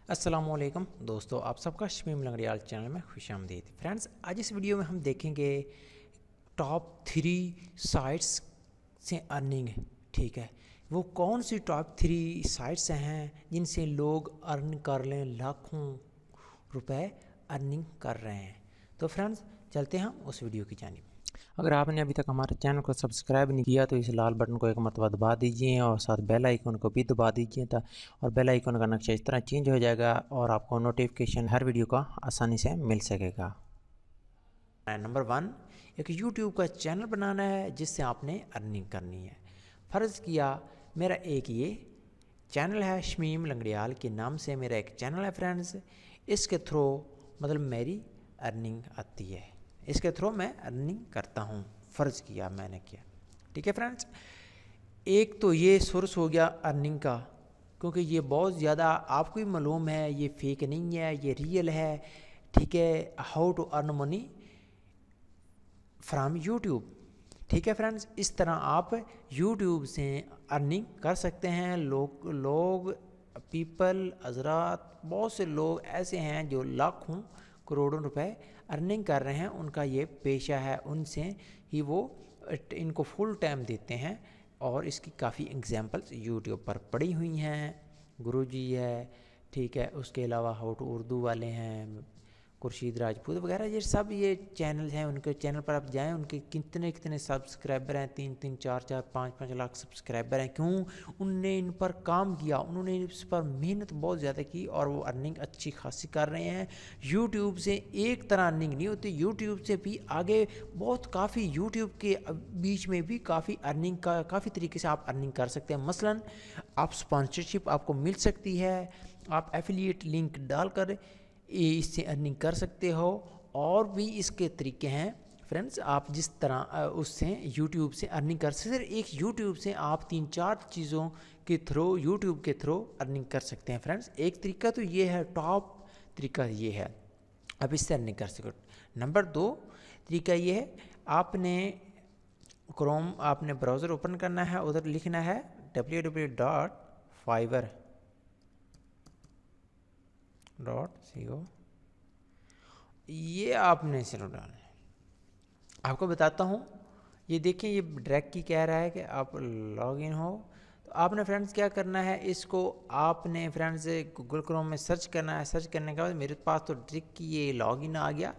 अस्सलाम वालेकुम दोस्तों, आप सबका शमीम लंगड़ियाल चैनल में खुश आमदीद। फ्रेंड्स, आज इस वीडियो में हम देखेंगे टॉप 3 साइट्स से अर्निंग। ठीक है, वो कौन सी टॉप 3 साइट्स हैं जिनसे लोग अर्न कर लें, लाखों रुपए अर्निंग कर रहे हैं। तो फ्रेंड्स, चलते हैं हम उस वीडियो की जानिब। अगर आपने अभी तक हमारे चैनल को सब्सक्राइब नहीं किया तो इस लाल बटन को एक मरतबा दबा दीजिए और साथ बेल आइकन को भी दबा दीजिए और बेल आइकन का नक्शा इस तरह चेंज हो जाएगा और आपको नोटिफिकेशन हर वीडियो का आसानी से मिल सकेगा। नंबर 1, एक यूट्यूब का चैनल बनाना है जिससे आपने अर्निंग करनी है। फ़र्ज़ किया मेरा एक ये चैनल है, शमीम लंगड़ियाल के नाम से मेरा एक चैनल है फ्रेंड्स। इसके थ्रू मतलब मेरी अर्निंग आती है, इसके थ्रू मैं अर्निंग करता हूँ। फ़र्ज़ किया मैंने किया, ठीक है फ्रेंड्स। एक तो ये सोर्स हो गया अर्निंग का, क्योंकि ये बहुत ज़्यादा आपको भी मालूम है ये फेक नहीं है, ये रियल है। ठीक है, how to earn money from YouTube. ठीक है फ्रेंड्स, इस तरह आप यूट्यूब से अर्निंग कर सकते हैं। लोग पीपल हजरात, बहुत से लोग ऐसे हैं जो लाखों करोड़ों रुपए अर्निंग कर रहे हैं, उनका ये पेशा है, उनसे ही वो इनको फुल टाइम देते हैं। और इसकी काफ़ी एग्जांपल्स यूट्यूब पर पड़ी हुई हैं। गुरुजी है, ठीक है, उसके अलावा हाउ टू उर्दू वाले हैं, खुर्शीद राजपूत वगैरह, ये सब ये चैनल हैं। उनके चैनल पर आप जाएं, उनके कितने कितने सब्सक्राइबर हैं, 3-3, 4-4, 5-5 लाख सब्सक्राइबर हैं। क्यों? उनने इन पर काम किया, उन्होंने इस पर मेहनत बहुत ज़्यादा की और वो अर्निंग अच्छी खासी कर रहे हैं। यूट्यूब से एक तरह अर्निंग नहीं होती, यूट्यूब से भी आगे बहुत काफ़ी, यूट्यूब के बीच में भी काफ़ी अर्निंग का काफ़ी तरीके से आप अर्निंग कर सकते हैं। मसलन आप स्पॉन्सरशिप आपको मिल सकती है, आप एफिलिएट लिंक डालकर इससे अर्निंग कर सकते हो। और भी इसके तरीके हैं फ्रेंड्स, आप जिस तरह उससे यूट्यूब से अर्निंग कर सकते हैं। एक यूट्यूब से आप 3-4 चीज़ों के थ्रू, यूट्यूब के थ्रू अर्निंग कर सकते हैं फ्रेंड्स। एक तरीका तो ये है, टॉप तरीका ये है, आप इससे अर्निंग कर सकते हो। नंबर 2 तरीका ये है, आपने क्रोम, आपने ब्राउज़र ओपन करना है, उधर लिखना है www.fiverr.co। ये आपने सिर्फ डालना है। आपको बताता हूँ, ये देखिए, ये डायरेक्ट की कह रहा है कि आप लॉगिन हो। तो आपने फ्रेंड्स क्या करना है, इसको आपने फ्रेंड्स गूगल क्रोम में सर्च करना है। सर्च करने के बाद मेरे पास तो डायरेक्ट की ये लॉगिन आ गया,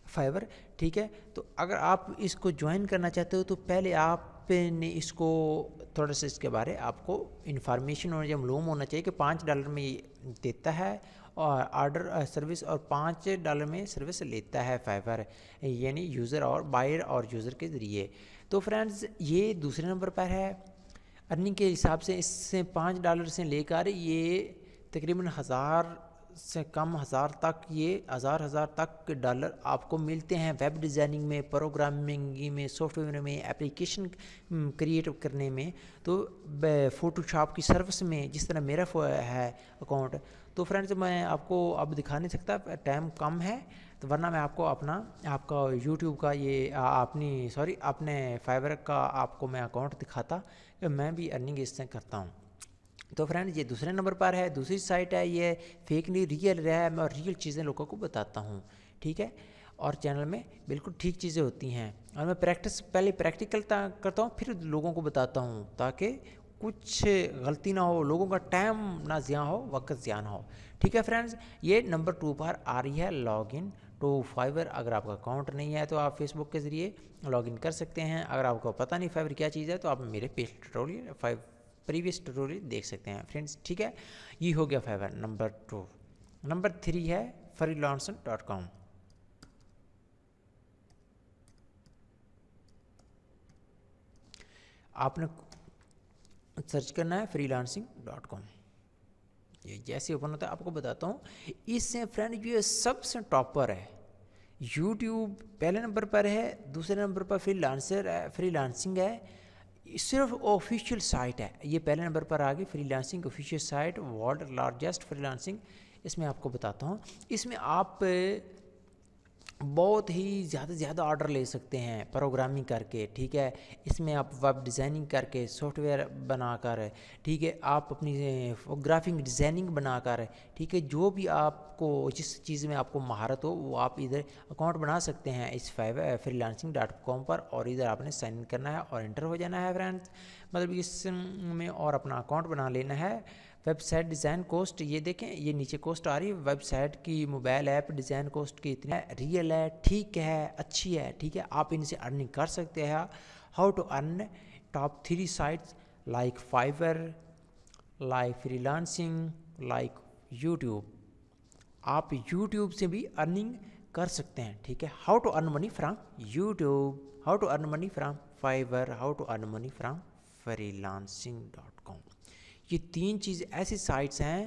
फाइवर। ठीक है, तो अगर आप इसको ज्वाइन करना चाहते हो तो पहले आपने इसको थोड़ा सा इसके बारे आपको इन्फॉर्मेशन और मालूम होना चाहिए कि $5 में ये देता है और ऑर्डर सर्विस, और $5 में सर्विस लेता है फाइवर, यानी यूज़र और बायर और यूज़र के ज़रिए। तो फ्रेंड्स, ये दूसरे नंबर पर है अर्निंग के हिसाब से। इससे $5 से लेकर ये तकरीबन 1000 से कम, 1000 तक, ये हज़ार तक डॉलर आपको मिलते हैं वेब डिज़ाइनिंग में, प्रोग्रामिंग में, सॉफ्टवेयर में, एप्लीकेशन क्रिएट करने में। तो फ़ोटोशॉप की सर्विस में, जिस तरह मेरा है अकाउंट। तो फ्रेंड्स, मैं आपको अब दिखा नहीं सकता, टाइम कम है, तो वरना मैं आपको आपका यूट्यूब का ये अपने फाइवर का आपको मैं अकाउंट दिखाता कि मैं भी अर्निंग इससे करता हूँ। तो फ्रेंड्स, ये दूसरे नंबर पर है, दूसरी साइट है। ये फेक नहीं, रियल है, मैं रियल चीज़ें लोगों को बताता हूँ। ठीक है, और चैनल में बिल्कुल ठीक चीज़ें होती हैं और मैं पहले प्रैक्टिकल करता हूँ, फिर लोगों को बताता हूँ, ताकि कुछ गलती ना हो, लोगों का टाइम ना ज़िया हो, वक्त ज़िया ना हो। ठीक है फ्रेंड्स, ये नंबर 2 पर आ रही है, लॉगिन टू फाइवर। अगर आपका अकाउंट नहीं है तो आप फेसबुक के ज़रिए लॉगिन कर सकते हैं। अगर आपको पता नहीं फाइवर क्या चीज़ है तो आप मेरे ट्यूटोरियल प्रीवियस ट्यूटोरियल देख सकते हैं फ्रेंड्स। ठीक है, ये हो गया फाइवर नंबर 2। नंबर 3 है freelancer.com। आपने सर्च करना है freelancing.com। ये जैसे ओपन होता है आपको बताता हूँ। इससे फ्रेंड ये सबसे टॉपर है, यूट्यूब पहले नंबर पर है, दूसरे नंबर पर फ्रीलांसिंग है। सिर्फ ऑफिशियल साइट है, ये पहले नंबर पर आ गई, freelancing official site, world largest freelancing. इसमें आपको बताता हूँ, इसमें आप بہت ہی زیادہ سے زیادہ آرڈر لے سکتے ہیں پروگرامنگ کر کے، ٹھیک ہے. اس میں آپ ویب ڈیزائننگ کر کے، سافٹ ویئر بنا کر، ٹھیک ہے، آپ اپنی گرافک ڈیزائننگ بنا کر، ٹھیک ہے، جو بھی آپ کو جس چیز میں آپ کو مہارت ہو وہ آپ ادھر اکاؤنٹ بنا سکتے ہیں اس freelancing.com پر، اور ادھر آپ نے سائن ان کرنا ہے اور انٹر ہو جانا ہے فرینڈس، مطلب اس میں، اور اپنا اکاؤنٹ بنا لینا ہے. ویب سائٹ ڈیزائن کوسٹ، یہ دیکھیں یہ نیچے کوسٹ آ رہی ہے ویب سائٹ کی. موبائل ایپ ڈیزائن کوسٹ کی اتنی ریئل ہے، ٹھیک ہے، اچھی ہے، ٹھیک ہے، آپ ان سے ارننگ کر سکتے ہیں. How to earn top 3 sites like Fiverr, like freelancing, like YouTube. آپ یوٹیوب سے بھی ارننگ کر سکتے ہیں، ٹھیک ہے. How to earn money from YouTube, how to earn money from Fiverr, how to earn money from freelancing.com. یہ 3 چیز ایسی سائٹس ہیں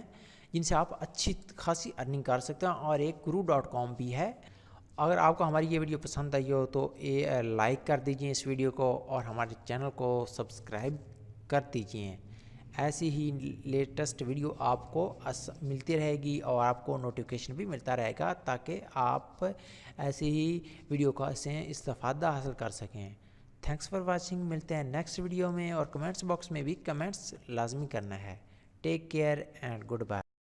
جن سے آپ اچھی خاصی ارننگ کر سکتے ہیں. اور ایک guru.com بھی ہے. اگر آپ کو ہماری یہ ویڈیو پسند آئی ہو تو لائک کر دیجئے اس ویڈیو کو، اور ہمارے چینل کو سبسکرائب کر دیجئے. ایسی ہی لیٹسٹ ویڈیو آپ کو ملتی رہے گی، اور آپ کو نوٹیفیکیشن بھی ملتا رہے گا، تاکہ آپ ایسی ہی ویڈیو کا سے استفادہ حاصل کر سکیں. Thanks for watching. ملتے ہیں نیکسٹ ویڈیو میں، اور کمنٹس باکس میں بھی کمنٹس لازمی کرنا ہے. Take care and good bye.